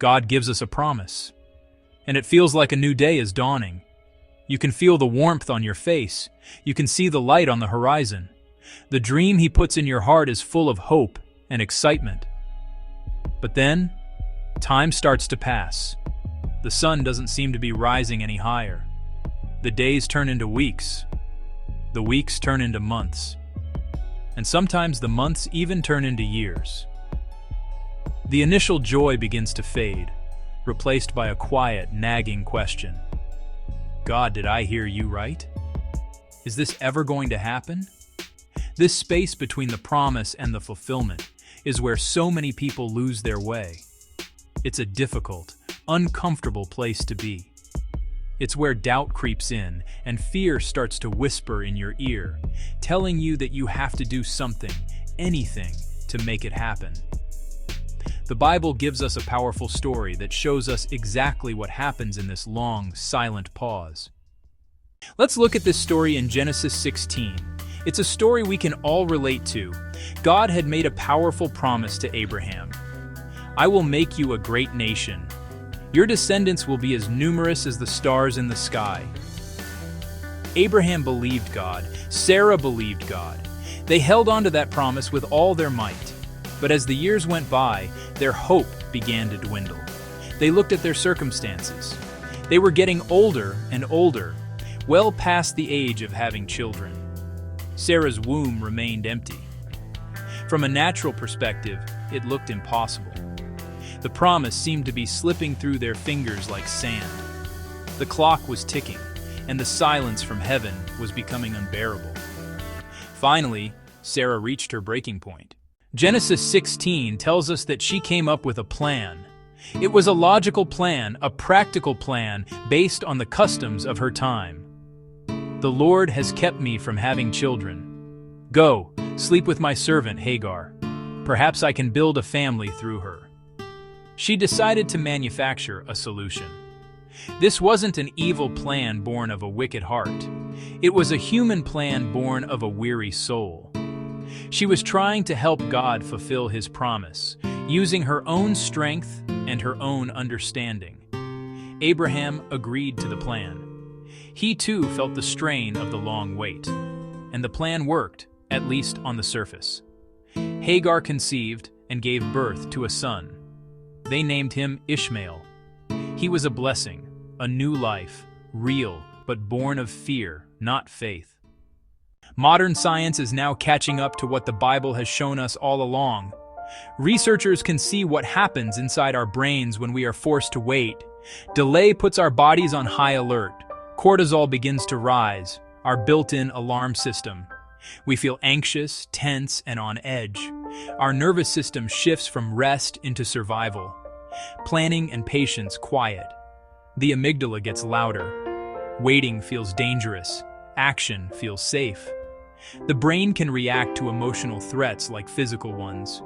God gives us a promise, and it feels like a new day is dawning. You can feel the warmth on your face. You can see the light on the horizon. The dream He puts in your heart is full of hope and excitement. But then, time starts to pass. The sun doesn't seem to be rising any higher. The days turn into weeks. The weeks turn into months. And sometimes the months even turn into years. The initial joy begins to fade, replaced by a quiet, nagging question. God, did I hear you right? Is this ever going to happen? This space between the promise and the fulfillment is where so many people lose their way. It's a difficult, uncomfortable place to be. It's where doubt creeps in and fear starts to whisper in your ear, telling you that you have to do something, anything, to make it happen. The Bible gives us a powerful story that shows us exactly what happens in this long, silent pause. Let's look at this story in Genesis 16. It's a story we can all relate to. God had made a powerful promise to Abraham. I will make you a great nation. Your descendants will be as numerous as the stars in the sky. Abraham believed God. Sarah believed God. They held on to that promise with all their might. But as the years went by, their hope began to dwindle. They looked at their circumstances. They were getting older and older, well past the age of having children. Sarah's womb remained empty. From a natural perspective, it looked impossible. The promise seemed to be slipping through their fingers like sand. The clock was ticking, and the silence from heaven was becoming unbearable. Finally, Sarah reached her breaking point. Genesis 16 tells us that she came up with a plan. It was a logical plan, a practical plan based on the customs of her time. The Lord has kept me from having children. Go, sleep with my servant Hagar. Perhaps I can build a family through her. She decided to manufacture a solution. This wasn't an evil plan born of a wicked heart. It was a human plan born of a weary soul. She was trying to help God fulfill His promise, using her own strength and her own understanding. Abraham agreed to the plan. He too felt the strain of the long wait, and the plan worked, at least on the surface. Hagar conceived and gave birth to a son. They named him Ishmael. He was a blessing, a new life, real, but born of fear, not faith. Modern science is now catching up to what the Bible has shown us all along. Researchers can see what happens inside our brains when we are forced to wait. Delay puts our bodies on high alert. Cortisol begins to rise, our built-in alarm system. We feel anxious, tense, and on edge. Our nervous system shifts from rest into survival. Planning and patience quiet. The amygdala gets louder. Waiting feels dangerous. Action feels safe. The brain can react to emotional threats like physical ones.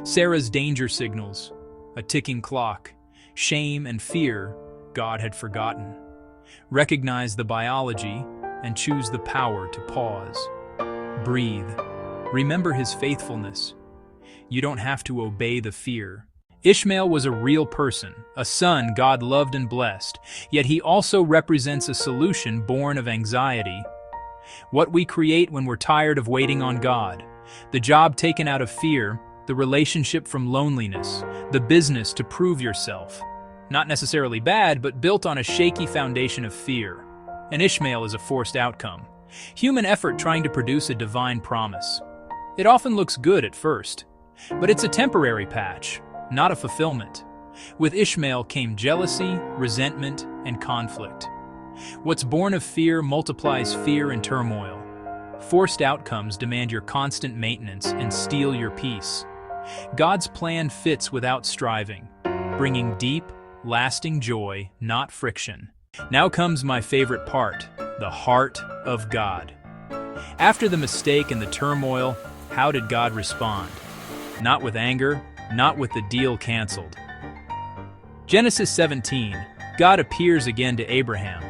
Sarah's danger signals, a ticking clock, shame and fear God had forgotten. Recognize the biology and choose the power to pause. Breathe. Remember His faithfulness. You don't have to obey the fear. Ishmael was a real person, a son God loved and blessed, yet he also represents a solution born of anxiety. What we create when we're tired of waiting on God, the job taken out of fear, the relationship from loneliness, the business to prove yourself. Not necessarily bad, but built on a shaky foundation of fear. And Ishmael is a forced outcome. Human effort trying to produce a divine promise. It often looks good at first, but it's a temporary patch, not a fulfillment. With Ishmael came jealousy, resentment, and conflict. What's born of fear multiplies fear and turmoil. Forced outcomes demand your constant maintenance and steal your peace. God's plan fits without striving, bringing deep, lasting joy, not friction. Now comes my favorite part, the heart of God. After the mistake and the turmoil, how did God respond? Not with anger, not with the deal canceled. Genesis 17, God appears again to Abraham.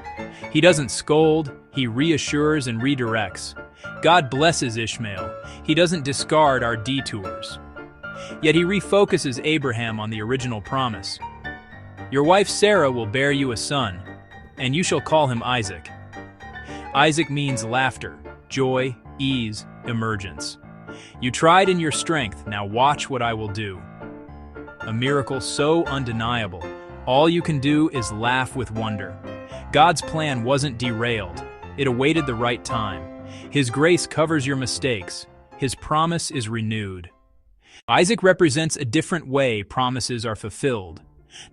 He doesn't scold, He reassures and redirects. God blesses Ishmael. He doesn't discard our detours. Yet He refocuses Abraham on the original promise. Your wife Sarah will bear you a son, and you shall call him Isaac. Isaac means laughter, joy, ease, emergence. You tried in your strength, now watch what I will do. A miracle so undeniable, all you can do is laugh with wonder. God's plan wasn't derailed, it awaited the right time. His grace covers your mistakes, His promise is renewed. Isaac represents a different way promises are fulfilled.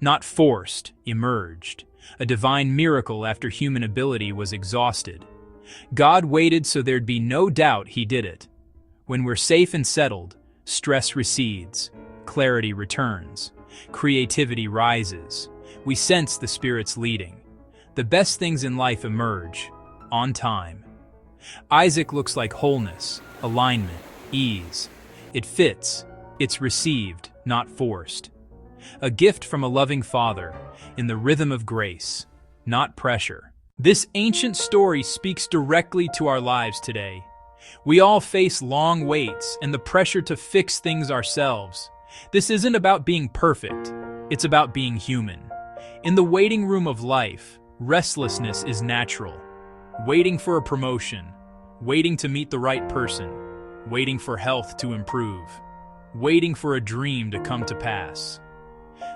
Not forced, emerged. A divine miracle after human ability was exhausted. God waited so there'd be no doubt He did it. When we're safe and settled, stress recedes, clarity returns, creativity rises. We sense the Spirit's leading. The best things in life emerge, on time. Isaac looks like wholeness, alignment, ease. It fits, it's received, not forced. A gift from a loving Father, in the rhythm of grace, not pressure. This ancient story speaks directly to our lives today. We all face long waits and the pressure to fix things ourselves. This isn't about being perfect, it's about being human. In the waiting room of life, restlessness is natural. Waiting for a promotion, waiting to meet the right person, waiting for health to improve, waiting for a dream to come to pass.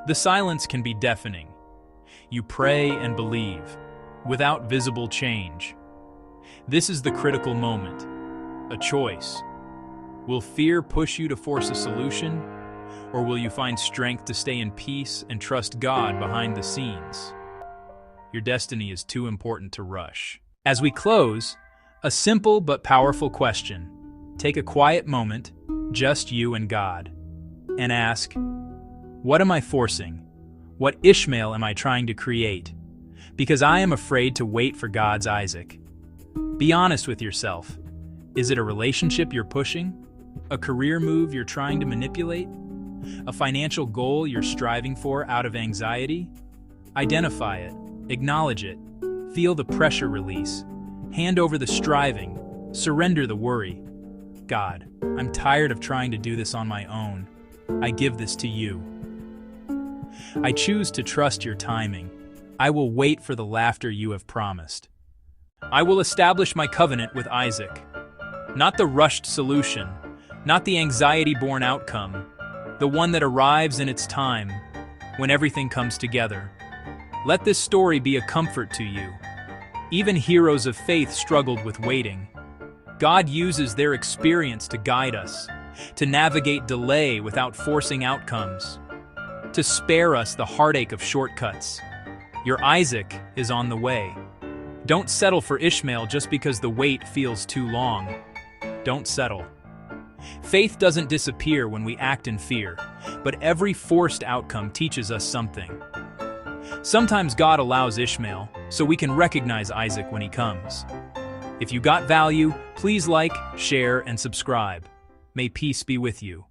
The silence can be deafening. You pray and believe, without visible change. This is the critical moment, a choice. Will fear push you to force a solution, or will you find strength to stay in peace and trust God behind the scenes? Your destiny is too important to rush. As we close, a simple but powerful question. Take a quiet moment, just you and God, and ask, what am I forcing? What Ishmael am I trying to create? Because I am afraid to wait for God's Isaac. Be honest with yourself. Is it a relationship you're pushing? A career move you're trying to manipulate? A financial goal you're striving for out of anxiety? Identify it, acknowledge it, feel the pressure release, hand over the striving, surrender the worry. God, I'm tired of trying to do this on my own. I give this to you. I choose to trust your timing. I will wait for the laughter you have promised. I will establish my covenant with Isaac. Not the rushed solution, not the anxiety-born outcome, the one that arrives in its time, when everything comes together. Let this story be a comfort to you. Even heroes of faith struggled with waiting. God uses their experience to guide us, to navigate delay without forcing outcomes, to spare us the heartache of shortcuts. Your Isaac is on the way. Don't settle for Ishmael just because the wait feels too long. Don't settle. Faith doesn't disappear when we act in fear, but every forced outcome teaches us something. Sometimes God allows Ishmael so we can recognize Isaac when he comes. If you got value, please like, share, and subscribe. May peace be with you.